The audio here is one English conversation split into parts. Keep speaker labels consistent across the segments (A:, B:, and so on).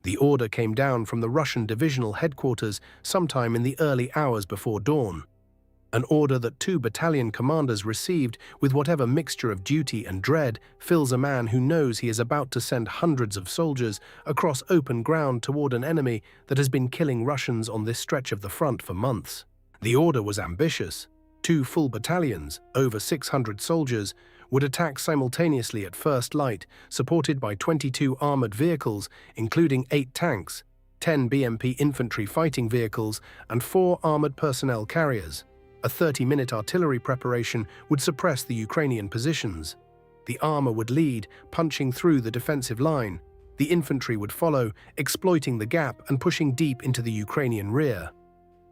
A: The order came down from the Russian divisional headquarters sometime in the early hours before dawn. An order that 2 battalion commanders received with whatever mixture of duty and dread fills a man who knows he is about to send hundreds of soldiers across open ground toward an enemy that has been killing Russians on this stretch of the front for months. The order was ambitious. 2 full battalions, over 600 soldiers, would attack simultaneously at first light, supported by 22 armored vehicles, including 8 tanks, 10 BMP infantry fighting vehicles, and 4 armored personnel carriers. A 30-minute artillery preparation would suppress the Ukrainian positions. The armor would lead, punching through the defensive line. The infantry would follow, exploiting the gap and pushing deep into the Ukrainian rear.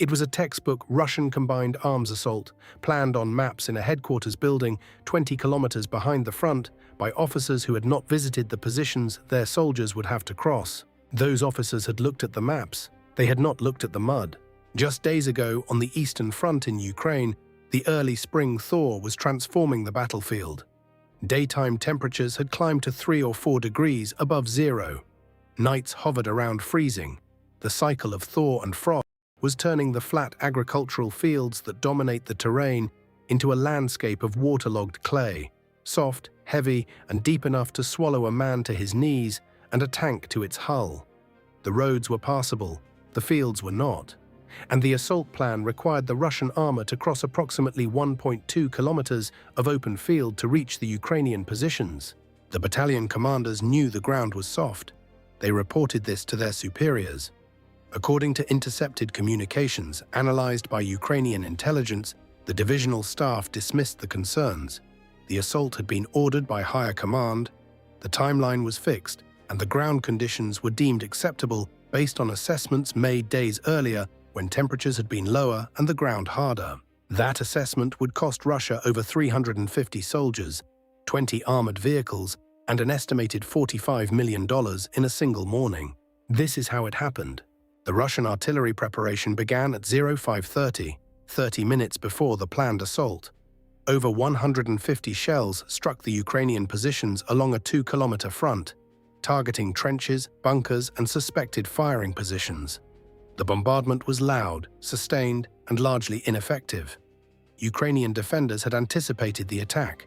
A: It was a textbook Russian combined arms assault, planned on maps in a headquarters building 20 kilometers behind the front by officers who had not visited the positions their soldiers would have to cross. Those officers had looked at the maps. They had not looked at the mud. Just days ago, on the eastern front in Ukraine, the early spring thaw was transforming the battlefield. Daytime temperatures had climbed to 3 or 4 degrees above zero. Nights hovered around freezing. The cycle of thaw and frost was turning the flat agricultural fields that dominate the terrain into a landscape of waterlogged clay, soft, heavy, and deep enough to swallow a man to his knees and a tank to its hull. The roads were passable, the fields were not. And the assault plan required the Russian armor to cross approximately 1.2 kilometers of open field to reach the Ukrainian positions. The battalion commanders knew the ground was soft. They reported this to their superiors. According to intercepted communications analyzed by Ukrainian intelligence, the divisional staff dismissed the concerns. The assault had been ordered by higher command, the timeline was fixed, and the ground conditions were deemed acceptable based on assessments made days earlier when temperatures had been lower and the ground harder. That assessment would cost Russia over 350 soldiers, 20 armored vehicles, and an estimated $45 million in a single morning. This is how it happened. The Russian artillery preparation began at 0530, 30 minutes before the planned assault. Over 150 shells struck the Ukrainian positions along a 2-kilometer front, targeting trenches, bunkers, and suspected firing positions. The bombardment was loud, sustained, and largely ineffective. Ukrainian defenders had anticipated the attack.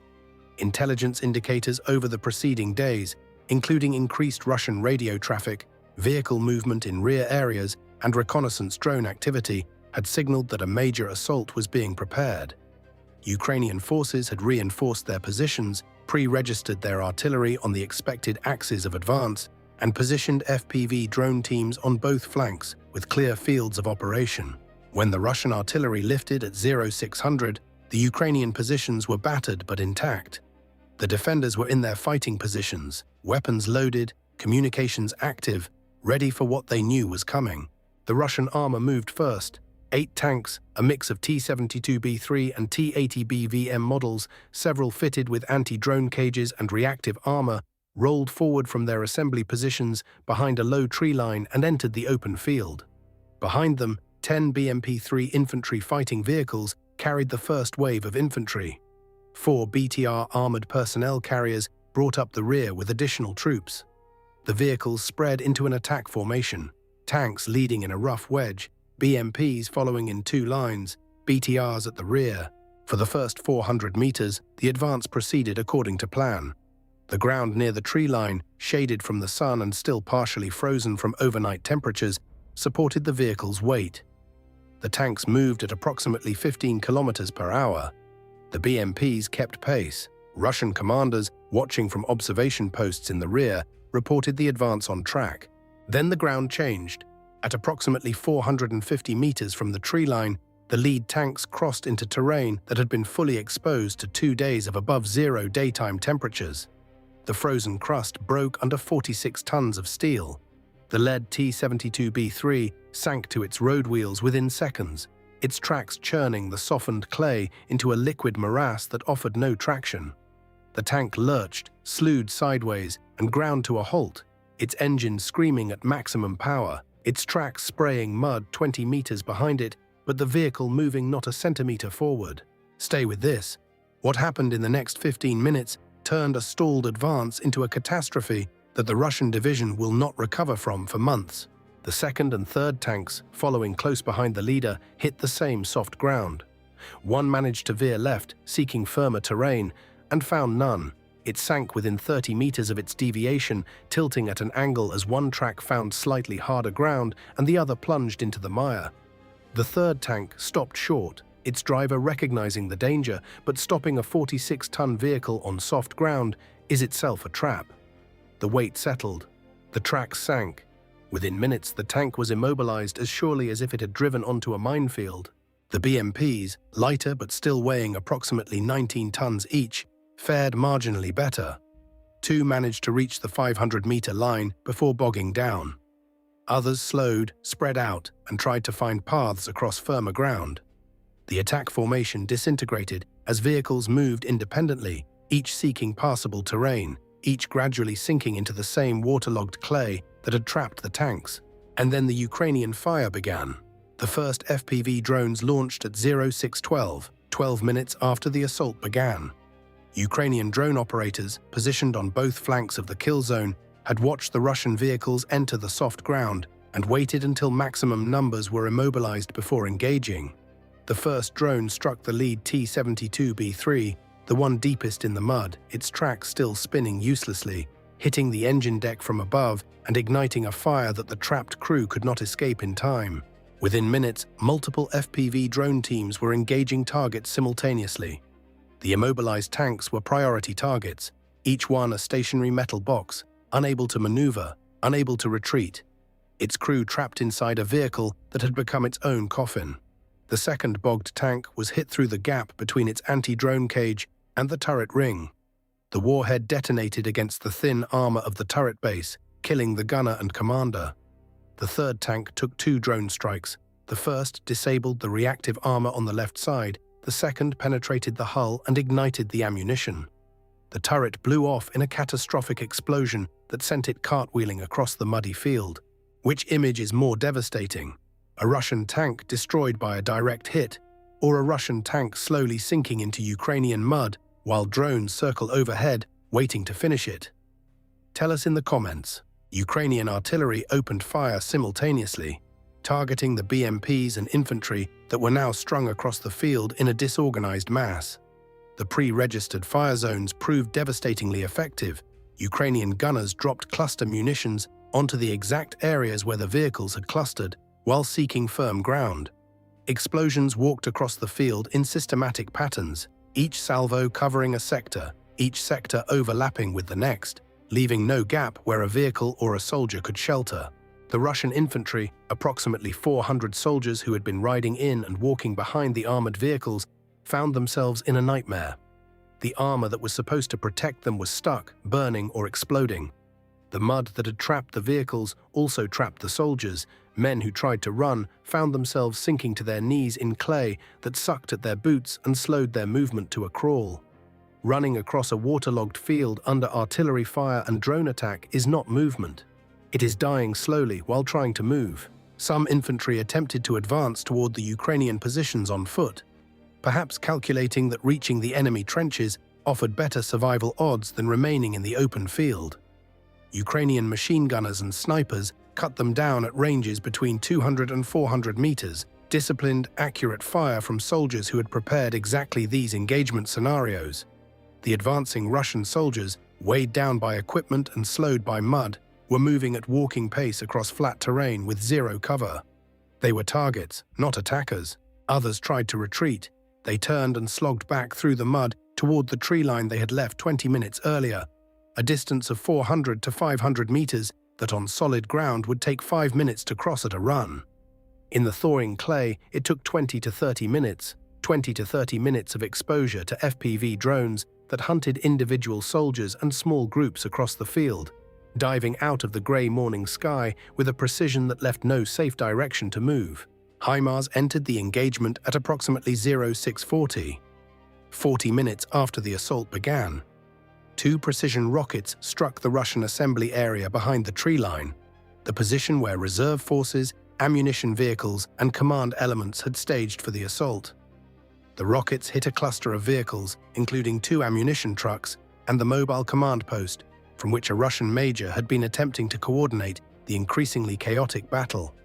A: Intelligence indicators over the preceding days, including increased Russian radio traffic, vehicle movement in rear areas, and reconnaissance drone activity, had signaled that a major assault was being prepared. Ukrainian forces had reinforced their positions, pre-registered their artillery on the expected axes of advance, and positioned FPV drone teams on both flanks with clear fields of operation. When the Russian artillery lifted at 0600, the Ukrainian positions were battered but intact. The defenders were in their fighting positions, weapons loaded, communications active, ready for what they knew was coming. The Russian armor moved first. 8 tanks, a mix of T-72B3 and T-80B models, several fitted with anti-drone cages and reactive armor, rolled forward from their assembly positions behind a low tree line and entered the open field. Behind them, 10 BMP-3 infantry fighting vehicles carried the first wave of infantry. 4 BTR armored personnel carriers brought up the rear with additional troops. The vehicles spread into an attack formation, tanks leading in a rough wedge, BMPs following in 2 lines, BTRs at the rear. For the first 400 meters, the advance proceeded according to plan. The ground near the tree line, shaded from the sun and still partially frozen from overnight temperatures, supported the vehicle's weight. The tanks moved at approximately 15 kilometers per hour. The BMPs kept pace. Russian commanders, watching from observation posts in the rear, reported the advance on track. Then the ground changed. At approximately 450 meters from the tree line, the lead tanks crossed into terrain that had been fully exposed to 2 days of above-zero daytime temperatures. The frozen crust broke under 46 tons of steel. The lead T-72B3 sank to its road wheels within seconds, its tracks churning the softened clay into a liquid morass that offered no traction. The tank lurched, slewed sideways, and ground to a halt, its engine screaming at maximum power, its tracks spraying mud 20 meters behind it, but the vehicle moving not a centimeter forward. Stay with this. What happened in the next 15 minutes turned a stalled advance into a catastrophe that the Russian division will not recover from for months. The second and third tanks, following close behind the leader, hit the same soft ground. One managed to veer left, seeking firmer terrain, and found none. It sank within 30 meters of its deviation, tilting at an angle as one track found slightly harder ground and the other plunged into the mire. The third tank stopped short, its driver recognizing the danger, but stopping a 46-ton vehicle on soft ground is itself a trap. The weight settled. The tracks sank. Within minutes, the tank was immobilized as surely as if it had driven onto a minefield. The BMPs, lighter but still weighing approximately 19 tons each, fared marginally better. Two managed to reach the 500-meter line before bogging down. Others slowed, spread out, and tried to find paths across firmer ground. The attack formation disintegrated as vehicles moved independently, each seeking passable terrain, each gradually sinking into the same waterlogged clay that had trapped the tanks. And then the Ukrainian fire began. The first FPV drones launched at 0612, 12 minutes after the assault began. Ukrainian drone operators, positioned on both flanks of the kill zone, had watched the Russian vehicles enter the soft ground and waited until maximum numbers were immobilized before engaging. The first drone struck the lead T-72B3, the one deepest in the mud, its track still spinning uselessly, hitting the engine deck from above and igniting a fire that the trapped crew could not escape in time. Within minutes, multiple FPV drone teams were engaging targets simultaneously. The immobilized tanks were priority targets, each one a stationary metal box, unable to maneuver, unable to retreat. Its crew trapped inside a vehicle that had become its own coffin. The second bogged tank was hit through the gap between its anti-drone cage and the turret ring. The warhead detonated against the thin armor of the turret base, killing the gunner and commander. The third tank took 2 drone strikes. The first disabled the reactive armor on the left side, the second penetrated the hull and ignited the ammunition. The turret blew off in a catastrophic explosion that sent it cartwheeling across the muddy field. Which image is more devastating? A Russian tank destroyed by a direct hit, or a Russian tank slowly sinking into Ukrainian mud while drones circle overhead, waiting to finish it? Tell us in the comments. Ukrainian artillery opened fire simultaneously, targeting the BMPs and infantry that were now strung across the field in a disorganized mass. The pre-registered fire zones proved devastatingly effective. Ukrainian gunners dropped cluster munitions onto the exact areas where the vehicles had clustered, while seeking firm ground. Explosions walked across the field in systematic patterns, each salvo covering a sector, each sector overlapping with the next, leaving no gap where a vehicle or a soldier could shelter. The Russian infantry, approximately 400 soldiers who had been riding in and walking behind the armored vehicles, found themselves in a nightmare. The armor that was supposed to protect them was stuck, burning or exploding. The mud that had trapped the vehicles also trapped the soldiers. Men who tried to run found themselves sinking to their knees in clay that sucked at their boots and slowed their movement to a crawl. Running across a waterlogged field under artillery fire and drone attack is not movement. It is dying slowly while trying to move. Some infantry attempted to advance toward the Ukrainian positions on foot, perhaps calculating that reaching the enemy trenches offered better survival odds than remaining in the open field. Ukrainian machine gunners and snipers cut them down at ranges between 200 and 400 meters, disciplined, accurate fire from soldiers who had prepared exactly these engagement scenarios. The advancing Russian soldiers, weighed down by equipment and slowed by mud, were moving at walking pace across flat terrain with zero cover. They were targets, not attackers. Others tried to retreat. They turned and slogged back through the mud toward the tree line they had left 20 minutes earlier, a distance of 400 to 500 meters that on solid ground would take 5 minutes to cross at a run. In the thawing clay, it took 20 to 30 minutes of exposure to FPV drones that hunted individual soldiers and small groups across the field, diving out of the grey morning sky with a precision that left no safe direction to move. HIMARS entered the engagement at approximately 0640, 40 minutes after the assault began. 2 precision rockets struck the Russian assembly area behind the tree line, the position where reserve forces, ammunition vehicles, and command elements had staged for the assault. The rockets hit a cluster of vehicles, including 2 ammunition trucks and the mobile command post, from which a Russian major had been attempting to coordinate the increasingly chaotic battle.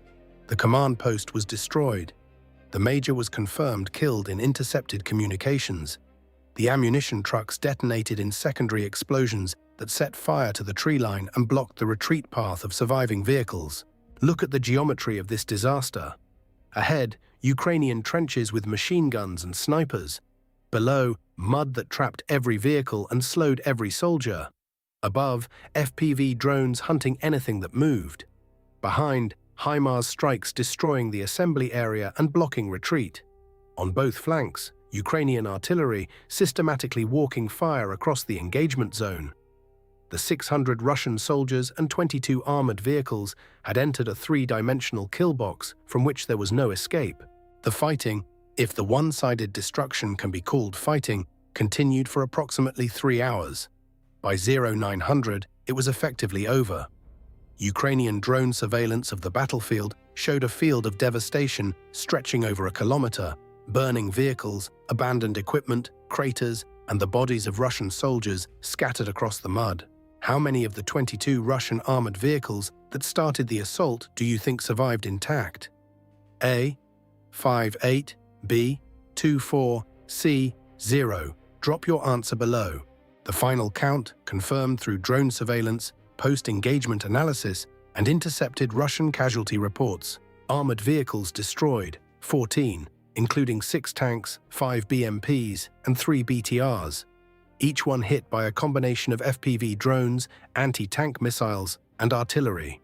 A: The command post was destroyed. The major was confirmed killed in intercepted communications. The ammunition trucks detonated in secondary explosions that set fire to the tree line and blocked the retreat path of surviving vehicles. Look at the geometry of this disaster. Ahead, Ukrainian trenches with machine guns and snipers. Below, mud that trapped every vehicle and slowed every soldier. Above, FPV drones hunting anything that moved. Behind, HIMARS strikes destroying the assembly area and blocking retreat. On both flanks, Ukrainian artillery systematically walking fire across the engagement zone. The 600 Russian soldiers and 22 armored vehicles had entered a three-dimensional kill box from which there was no escape. The fighting, if the one-sided destruction can be called fighting, continued for approximately 3 hours. By 0900, it was effectively over. Ukrainian drone surveillance of the battlefield showed a field of devastation stretching over a kilometer, burning vehicles, abandoned equipment, craters, and the bodies of Russian soldiers scattered across the mud. How many of the 22 Russian armored vehicles that started the assault do you think survived intact? A. 58, B. 24, C. 0. Drop your answer below. The final count, confirmed through drone surveillance, post-engagement analysis, and intercepted Russian casualty reports. Armored vehicles destroyed, 14, including 6 tanks, 5 BMPs, and 3 BTRs. Each one hit by a combination of FPV drones, anti-tank missiles, and artillery.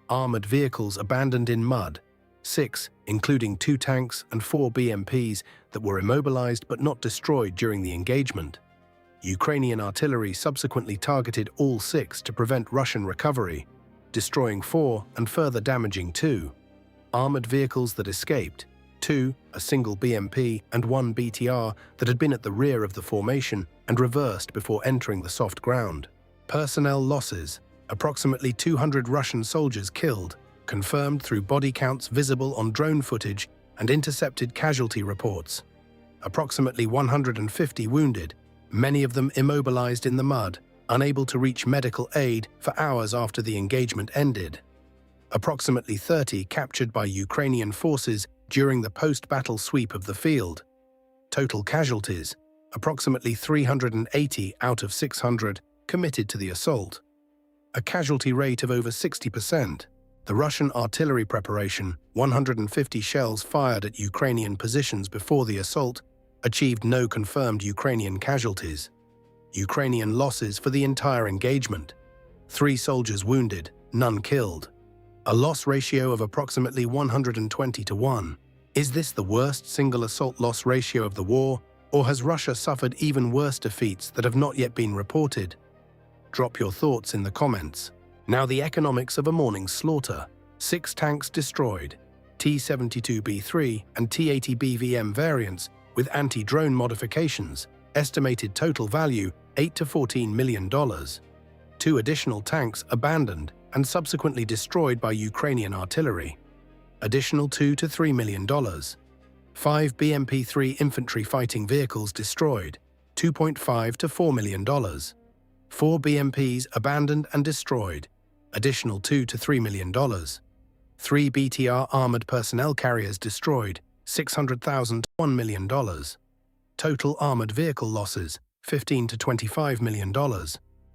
A: Armored vehicles abandoned in mud, 6, including 2 tanks and 4 BMPs that were immobilized but not destroyed during the engagement. Ukrainian artillery subsequently targeted all 6 to prevent Russian recovery, destroying 4 and further damaging 2. Armored vehicles that escaped, 2, a single BMP and 1 BTR that had been at the rear of the formation and reversed before entering the soft ground. Personnel losses, approximately 200 Russian soldiers killed, confirmed through body counts visible on drone footage and intercepted casualty reports. Approximately 150 wounded, many of them immobilized in the mud, unable to reach medical aid for hours after the engagement ended. Approximately 30 captured by Ukrainian forces during the post-battle sweep of the field. Total casualties, approximately 380 out of 600, committed to the assault. A casualty rate of over 60%. The Russian artillery preparation, 150 shells fired at Ukrainian positions before the assault, achieved no confirmed Ukrainian casualties. Ukrainian losses for the entire engagement. 3 soldiers wounded, none killed. A loss ratio of approximately 120 to 1. Is this the worst single assault loss ratio of the war, or has Russia suffered even worse defeats that have not yet been reported? Drop your thoughts in the comments. Now the economics of a morning's slaughter. 6 tanks destroyed, T-72B3 and T-80BVM variants with anti-drone modifications, estimated total value $8 to $14 million. 2 additional tanks abandoned and subsequently destroyed by Ukrainian artillery. Additional $2 to $3 million. 5 BMP-3 infantry fighting vehicles destroyed, $2.5 to $4 million. 4 BMPs abandoned and destroyed, additional $2 to $3 million. 3 BTR armored personnel carriers destroyed, $600,000 to $1 million. Total armored vehicle losses, $15 to $25 million.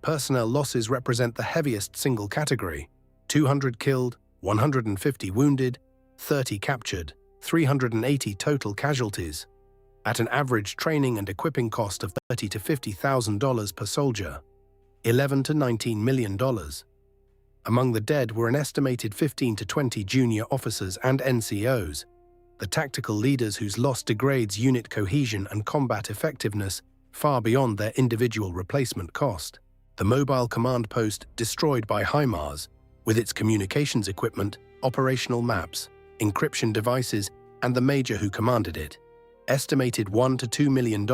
A: Personnel losses represent the heaviest single category: 200 killed, 150 wounded, 30 captured, 380 total casualties. At an average training and equipping cost of $30,000 to $50,000 per soldier. $11 to $19 million. Among the dead were an estimated 15 to 20 junior officers and NCOs, the tactical leaders whose loss degrades unit cohesion and combat effectiveness far beyond their individual replacement cost. The mobile command post destroyed by HIMARS, with its communications equipment, operational maps, encryption devices, and the major who commanded it. Estimated $1 to $2 million.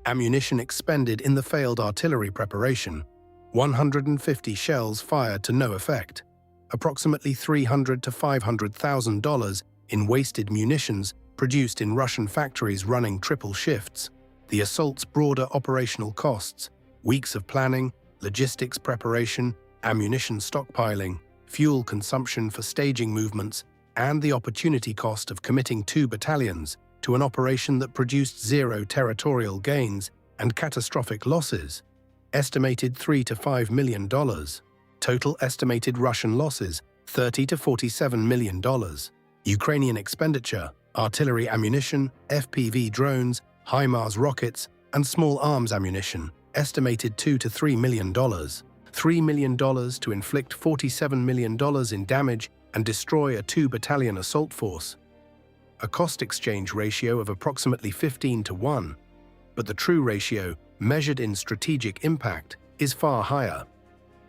A: Ammunition expended in the failed artillery preparation. 150 shells fired to no effect. Approximately $300,000 to $500,000 in wasted munitions produced in Russian factories running triple shifts. The assault's broader operational costs, weeks of planning, logistics preparation, ammunition stockpiling, fuel consumption for staging movements, and the opportunity cost of committing 2 battalions to an operation that produced 0 territorial gains and catastrophic losses. Estimated $3 to $5 million. Total estimated Russian losses, $30 to $47 million. Ukrainian expenditure, artillery ammunition, FPV drones, HIMARS rockets, and small arms ammunition, estimated $2 to $3 million. $3 million to inflict $47 million in damage and destroy a 2-battalion assault force. A cost-exchange ratio of approximately 15 to 1, but the true ratio, measured in strategic impact, is far higher.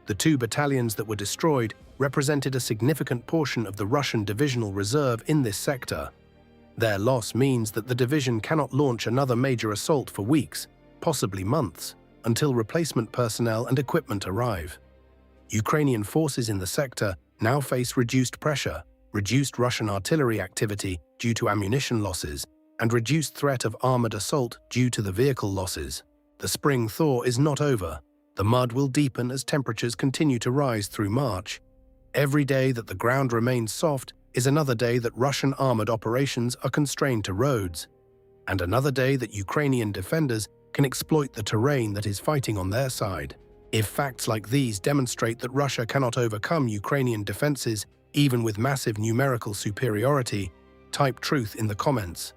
A: The 2 battalions that were destroyed represented a significant portion of the Russian divisional reserve in this sector. Their loss means that the division cannot launch another major assault for weeks, possibly months, until replacement personnel and equipment arrive. Ukrainian forces in the sector now face reduced pressure, reduced Russian artillery activity due to ammunition losses, and reduced threat of armored assault due to the vehicle losses. The spring thaw is not over. The mud will deepen as temperatures continue to rise through March. Every day that the ground remains soft is another day that Russian armored operations are constrained to roads, and another day that Ukrainian defenders can exploit the terrain that is fighting on their side. If facts like these demonstrate that Russia cannot overcome Ukrainian defenses even with massive numerical superiority, type truth in the comments.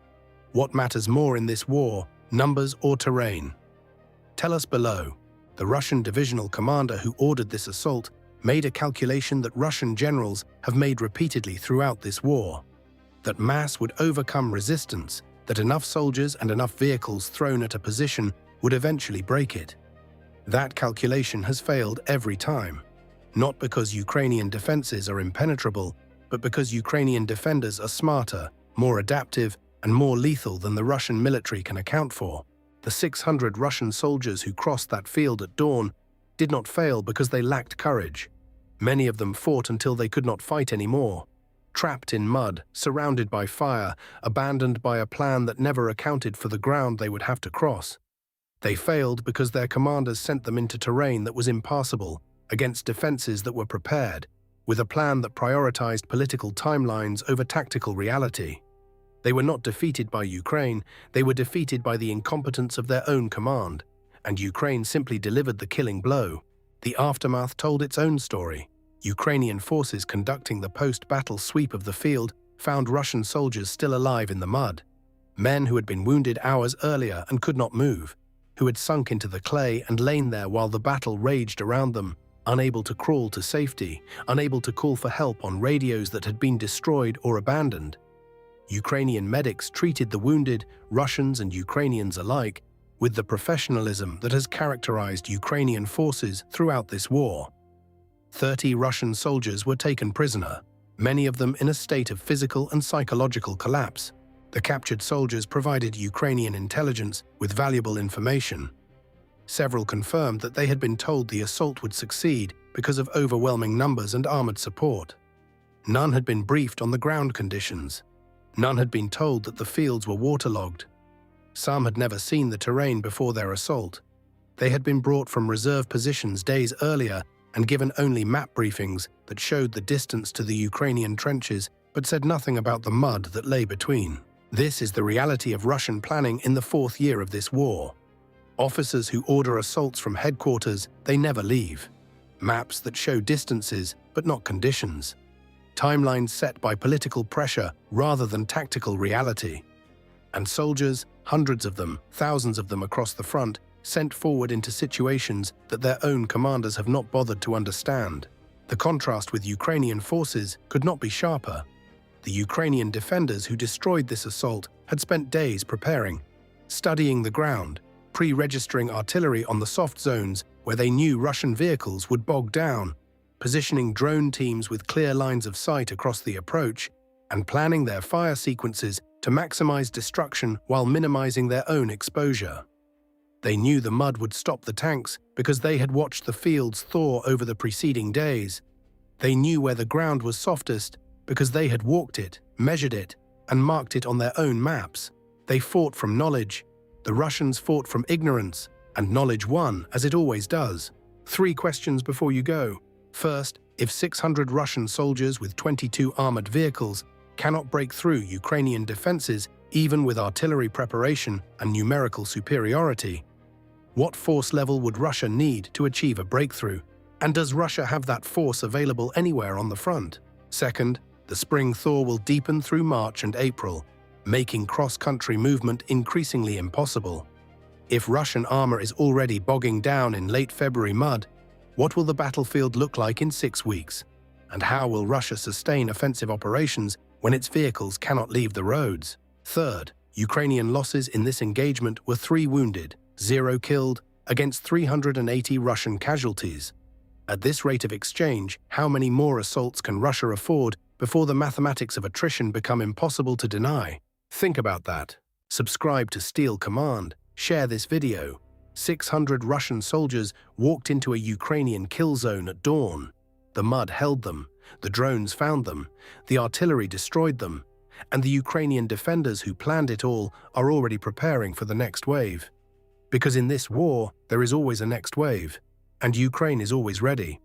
A: What matters more in this war, numbers or terrain? Tell us below. The Russian divisional commander who ordered this assault made a calculation that Russian generals have made repeatedly throughout this war, that mass would overcome resistance, that enough soldiers and enough vehicles thrown at a position would eventually break it. That calculation has failed every time, not because Ukrainian defenses are impenetrable, but because Ukrainian defenders are smarter, more adaptive, and more lethal than the Russian military can account for. The 600 Russian soldiers who crossed that field at dawn did not fail because they lacked courage. Many of them fought until they could not fight anymore. Trapped in mud, surrounded by fire, abandoned by a plan that never accounted for the ground they would have to cross. They failed because their commanders sent them into terrain that was impassable, against defenses that were prepared, with a plan that prioritized political timelines over tactical reality. They were not defeated by Ukraine, they were defeated by the incompetence of their own command, and Ukraine simply delivered the killing blow. The aftermath told its own story. Ukrainian forces conducting the post-battle sweep of the field found Russian soldiers still alive in the mud. Men who had been wounded hours earlier and could not move, who had sunk into the clay and lain there while the battle raged around them, unable to crawl to safety, unable to call for help on radios that had been destroyed or abandoned. Ukrainian medics treated the wounded, Russians and Ukrainians alike, with the professionalism that has characterized Ukrainian forces throughout this war. 30 Russian soldiers were taken prisoner, many of them in a state of physical and psychological collapse. The captured soldiers provided Ukrainian intelligence with valuable information. Several confirmed that they had been told the assault would succeed because of overwhelming numbers and armored support. None had been briefed on the ground conditions. None had been told that the fields were waterlogged. Some had never seen the terrain before their assault. They had been brought from reserve positions days earlier and given only map briefings that showed the distance to the Ukrainian trenches but said nothing about the mud that lay between. This is the reality of Russian planning in the 4th year of this war. Officers who order assaults from headquarters, they never leave. Maps that show distances but not conditions. Timelines set by political pressure rather than tactical reality. And soldiers, hundreds of them, thousands of them across the front, sent forward into situations that their own commanders have not bothered to understand. The contrast with Ukrainian forces could not be sharper. The Ukrainian defenders who destroyed this assault had spent days preparing, studying the ground, pre-registering artillery on the soft zones where they knew Russian vehicles would bog down, positioning drone teams with clear lines of sight across the approach, and planning their fire sequences to maximize destruction while minimizing their own exposure. They knew the mud would stop the tanks because they had watched the fields thaw over the preceding days. They knew where the ground was softest because they had walked it, measured it, and marked it on their own maps. They fought from knowledge. The Russians fought from ignorance, and knowledge won, as it always does. 3 questions before you go. First, if 600 Russian soldiers with 22 armored vehicles cannot break through Ukrainian defenses even with artillery preparation and numerical superiority, what force level would Russia need to achieve a breakthrough? And does Russia have that force available anywhere on the front? Second, the spring thaw will deepen through March and April, making cross-country movement increasingly impossible. If Russian armor is already bogging down in late February mud, what will the battlefield look like in 6 weeks? And how will Russia sustain offensive operations when its vehicles cannot leave the roads? Third, Ukrainian losses in this engagement were 3 wounded, 0 killed, against 380 Russian casualties. At this rate of exchange, how many more assaults can Russia afford before the mathematics of attrition become impossible to deny? Think about that. Subscribe to Steel Command, share this video. 600 Russian soldiers walked into a Ukrainian kill zone at dawn. The mud held them, the drones found them, the artillery destroyed them, and the Ukrainian defenders who planned it all are already preparing for the next wave. Because in this war, there is always a next wave, and Ukraine is always ready.